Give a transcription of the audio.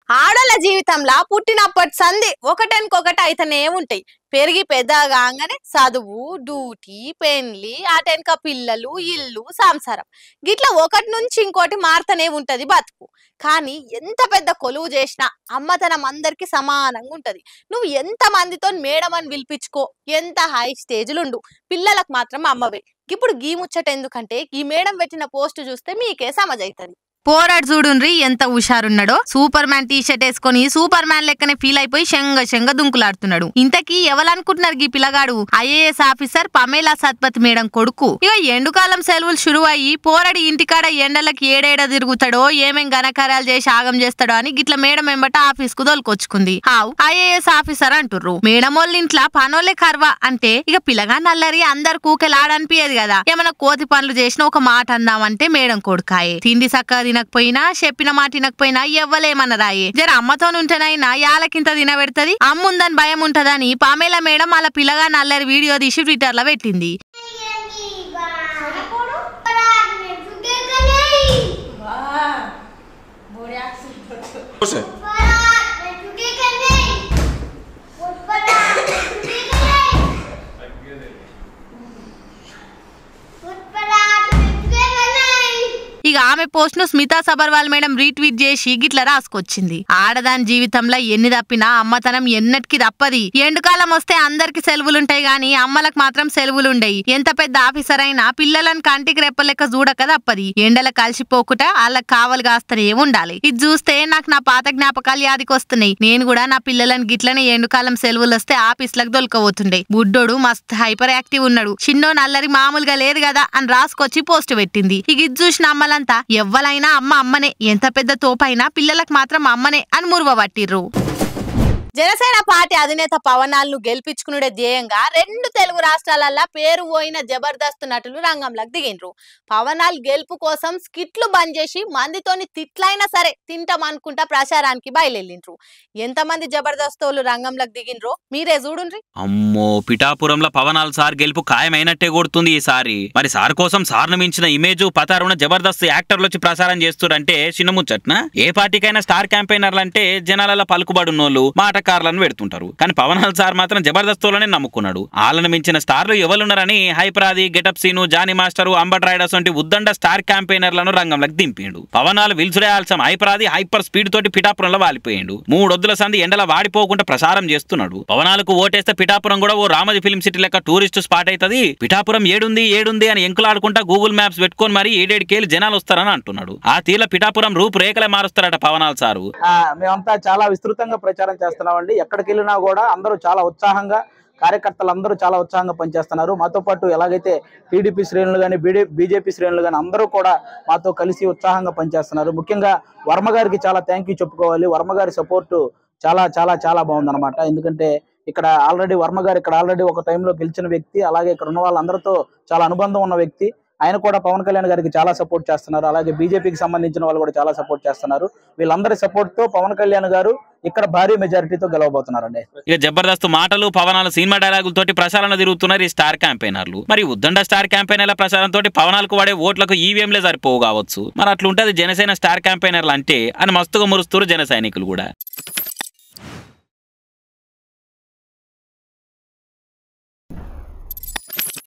ఆడల జీవితంలో పుట్టినప్పటి సంధి ఒకటెనకొకటి అయితేనే ఉంటాయి. పెరిగి పెద్దగానే చదువు, డ్యూటీ, పెండ్లి, అటెనక పిల్లలు, ఇల్లు, సంసారం గిట్లా ఒకటి నుంచి ఇంకోటి మారుతూనే ఉంటది బతుకు. కానీ ఎంత పెద్ద కొలువు చేసినా అమ్మతనం అందరికి సమానంగా ఉంటది. నువ్వు ఎంత మందితో మేడం అని పిలిపించుకో, ఎంత హై స్టేజ్లుండు, పిల్లలకు మాత్రం అమ్మవే. ఇప్పుడు గీ ముచ్చట ఎందుకంటే ఈ మేడం పెట్టిన పోస్ట్ చూస్తే మీకే సమజైతది. పోరాడు చూడుండ్రి ఎంత హుషారున్నాడో. సూపర్ మ్యాన్ టీ షర్ట్ వేసుకొని సూపర్ మ్యాన్ లెక్కనే ఫీల్ అయిపోయి శంగ దుంకులాడుతున్నాడు. ఇంతకీ ఎవరనుకుంటున్నారు గీ పిల్లగాడు? IAS officer Pamela Satpathy madam కొడుకు. ఇక ఎండుకాలం సెలవులు షురు అయ్యి పోరాడి ఇంటికాడ ఎండలకి ఏడేడ తిరుగుతాడో, ఏమేం ఘనకార్యాలు చేసి ఆగం చేస్తాడో అని గిట్ల మేడం ఎంబట ఆఫీస్ కు దొలుకొచ్చుకుంది. హావ్ ఐఏఎస్ ఆఫీసర్ అంటుర్రు. మేడం వాళ్ళ ఇంట్లో పనోలే కర్వా అంటే ఇక పిల్లగా నల్లరి అందరు కూకెలాడనిపించదు కదా. ఏమైనా కోతి పనులు చేసిన ఒక మాట అందామంటే మేడం కొడుకాయే. తిండి సక్క తినకపోయినా, చెప్పిన మాట తినకపోయినా ఎవ్వలేమన్నరాయే. జర అమ్మతో ఉంటేనైనా యాలకింత తినబెడుతుంది, అమ్ముందని భయం ఉంటదని పామేలా మేడం అలా పిల్లగా నల్లరి వీడియో తీసి ట్విట్టర్ లో పెట్టింది. ఇక ఆమె పోస్ట్ ను స్మితా సబర్వాల్ మేడం రీట్వీట్ చేసి గిట్ల రాసుకొచ్చింది. ఆడదాని జీవితంలో ఎన్ని తప్పినా అమ్మతనం ఎన్నటికి తప్పది. ఎండుకాలం వస్తే అందరికి సెలవులుంటాయి గాని అమ్మలకు మాత్రం సెలవులుండయి. ఎంత పెద్ద ఆఫీసర్ అయినా పిల్లలను కంటికి రెప్పలెక్క చూడక తప్పది. ఎండల కలిసిపోకుట వాళ్ళకి కావలు కాస్తనే ఉండాలి. ఇది చూస్తే నాకు నా పాత జ్ఞాపకాలు యాదికి వస్తున్నాయి. నేను కూడా నా పిల్లలను గిట్లనే ఎండుకాలం సెలవులు వస్తే ఆఫీస్లకు దొలకబోతుండే. బుడ్డోడు మస్తు హైపర్ యాక్టివ్ ఉన్నాడు, చిన్నో నల్లరి మామూలుగా లేదు కదా అని రాసుకొచ్చి పోస్ట్ పెట్టింది. ఇక ఇది చూసిన అమ్మల ఎవ్వలైనా అమ్మ అమ్మనే, ఎంత పెద్ద తోపైనా పిల్లలకు మాత్రం అమ్మనే అని మురువబట్టిర్రు. జనసేన పార్టీ అధినేత పవనాలను గెలిపించుకునే ధ్యేయంగా 2 తెలుగు రాష్ట్రాలల్లో పేరు పోయిన జబర్దస్త్ నటులు రంగంలోకి దిగిండ్రు. పవనాలు గెలుపు కోసం స్కిట్లు బంద్ చేసి మందితోని తిట్లైనా సరే తింటాం అనుకుంటా ప్రచారానికి బయలుదేరిండ్రు. ఎంతమంది జబర్దస్తోళ్ళు రంగంలోకి దిగిండ్రో మీరే చూడుండ్రి. అమ్మో, పిఠాపురంలో పవనాల్ సార్ గెలుపు ఖాయమైనట్టే కొడుతుంది ఈసారి. మరి సార్ కోసం సార్ను మించిన ఇమేజ్ పతారున్న జబర్దస్త్ యాక్టర్లు వచ్చి ప్రచారం చేస్తురంటే చిన్న ముచ్చట్న. ఏ పార్టీకైనా స్టార్ క్యాంపెయినర్లు అంటే జనాల పలుకుబడున్నోళ్ళు మాట కార్లను పెడుతుంటారు. కానీ పవనాల్ సార్ మాత్రం జబర్దస్తోనే నమ్ముకున్నాడు. వాళ్ళని మించిన స్టార్లు ఎవరున్నారని Hyper Aadi, getup scene, Johnny master, Ambati riders వంటి ఉద్దండ స్టార్ క్యాంపెయినర్లను రంగంలోకి దింపిండు. పవనాలు విల్సుడే ఆల్సం హైపరాది హైపర్ స్పీడ్ తోటి పిఠాపురంలో వాలిపోయిండు. 3 వద్దుల సంది ఎండల వాడిపోకుండా ప్రసారం చేస్తున్నాడు. పవనాలకు ఓటేస్తే పిఠాపురం కూడా ఓ రామోజీ ఫిల్మ్ సిటీ లెక్క టూరిస్ట్ స్పాట్ అవుతుంది. పిఠాపురం ఏడుంది అని ఎంకులాడుకుంటా గూగుల్ మ్యాప్స్ పెట్టుకొని మరి 7-7 జనాలు వస్తారని అంటున్నాడు. ఆ తీల పిఠాపురం రూపురేఖలే మారుస్తారట పవనాల్ సారు. మేమంతా చాలా విస్తృతంగా ప్రచారం చేస్తున్నాం. ఎక్కడికి వెళ్ళినా కూడా అందరూ చాలా ఉత్సాహంగా, కార్యకర్తలు అందరూ చాలా ఉత్సాహంగా పనిచేస్తున్నారు. మాతో పాటు ఎలాగైతే టీడీపీ శ్రేణులు కానీ బీజేపీ శ్రేణులు కానీ అందరూ కూడా మాతో కలిసి ఉత్సాహంగా పనిచేస్తున్నారు. ముఖ్యంగా వర్మ గారికి చాలా థ్యాంక్ యూ చెప్పుకోవాలి. వర్మ గారి సపోర్టు చాలా చాలా చాలా బాగుందన్నమాట. ఎందుకంటే ఇక్కడ ఆల్రెడీ వర్మ గారు ఇక్కడ ఆల్రెడీ ఒక టైంలో గెలిచిన వ్యక్తి, అలాగే ఇక్కడ ఉన్న వాళ్ళందరితో చాలా అనుబంధం ఉన్న వ్యక్తి. ఆయన కూడా పవన్ కళ్యాణ్ గారికి చాలా సపోర్ట్ చేస్తున్నారు. అలాగే బీజేపీకి సంబంధించిన వాళ్ళు కూడా చాలా సపోర్ట్ చేస్తున్నారు. వీళ్ళందరి సపోర్ట్ తో పవన్ కళ్యాణ్ గారు ఇక్కడ భారీ మెజారిటీతో గెలవబోతున్నారండి. ఇక జబర్దస్త్ మాటలు, పవనాలు, సినిమా డైలాగులతోటి ప్రచారణ తిరుగుతున్నారు ఈ స్టార్ క్యాంపెయినర్లు. మరి ఉద్దండ స్టార్ క్యాంపెయినర్ల ప్రచారంతో పవనాలకు వాడే ఓట్లకు ఈవీఎంలే సరిపోవు కావచ్చు. మరి అట్లుంటది జనసేన స్టార్ క్యాంపెయినర్లు అంటే అని మస్తుగా మురుస్తున్నారు జన సైనికులు కూడా.